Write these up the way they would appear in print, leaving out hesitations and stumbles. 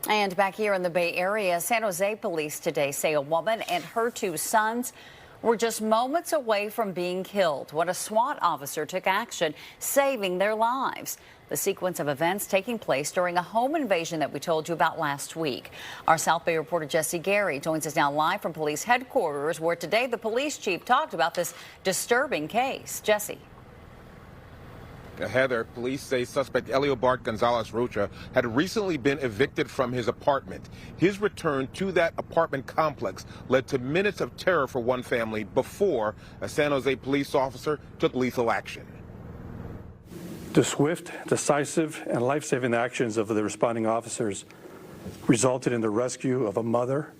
And back here in the Bay Area, San Jose police today say a woman and her two sons were just moments away from being killed when a SWAT officer took action, saving their lives. The sequence of events taking place during a home invasion that we told you about last week. Our South Bay reporter Jesse Gary joins us now live from police headquarters, where today the police chief talked about this disturbing case. Jesse. Heather, police say suspect Eliobart Gonzalez Rocha had recently been evicted from his apartment. His return to that apartment complex led to minutes of terror for one family before a San Jose police officer took lethal action. The swift, decisive, and life-saving actions of the responding officers resulted in the rescue of a mother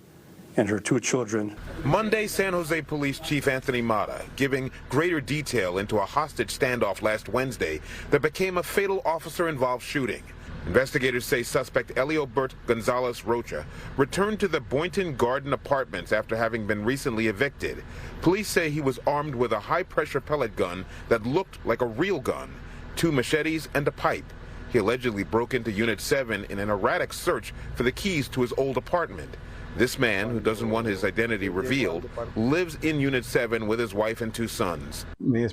and her two children. Monday, San Jose Police Chief Anthony Mata giving greater detail into a hostage standoff last Wednesday that became a fatal officer-involved shooting. Investigators say suspect Eliobart Gonzalez Rocha returned to the Boynton Garden Apartments after having been recently evicted. Police say he was armed with a high-pressure pellet gun that looked like a real gun, 2 machetes, and a pipe. He allegedly broke into Unit 7 in an erratic search for the keys to his old apartment. This man, who doesn't want his identity revealed, lives in Unit 7 with his wife and 2 sons. My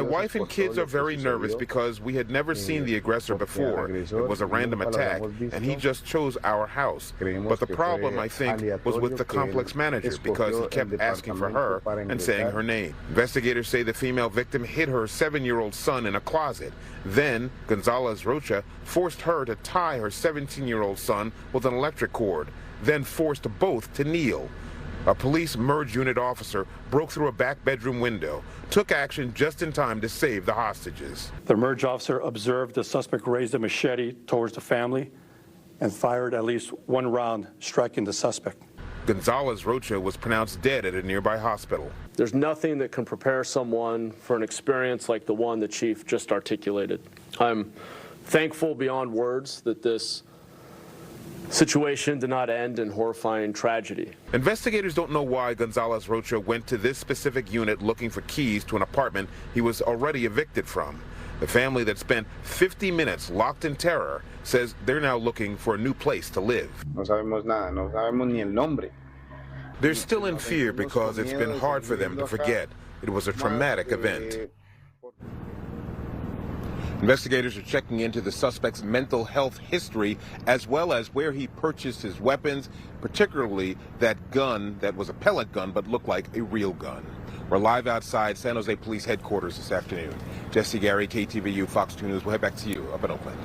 wife and kids are very nervous because we had never seen the aggressor before. It was a random attack, and he just chose our house. But the problem, I think, was with the complex manager because he kept asking for her and saying her name. Investigators say the female victim hid her 7-year-old son in a closet. Then, Gonzalez Rocha forced her to tie her 17-year-old son with an electric cord, then forced both to kneel. A police merge unit officer broke through a back bedroom window, took action just in time to save the hostages. The merge officer observed the suspect raise a machete towards the family and fired at least 1 round, striking the suspect. Gonzalez Rocha was pronounced dead at a nearby hospital. There's nothing that can prepare someone for an experience like the one the chief just articulated. I'm thankful beyond words that this situation did not end in horrifying tragedy. Investigators don't know why Gonzalez Rocha went to this specific unit looking for keys to an apartment he was already evicted from. The family that spent 50 minutes locked in terror says they're now looking for a new place to live. No sabemos nada, no sabemos ni el nombre. They're still in fear because it's been hard for them to forget. It was a traumatic event. Investigators are checking into the suspect's mental health history as well as where he purchased his weapons, particularly that gun that was a pellet gun but looked like a real gun. We're live outside San Jose Police Headquarters this afternoon. Jesse Gary, KTVU, Fox 2 News. We'll head back to you up in Oakland.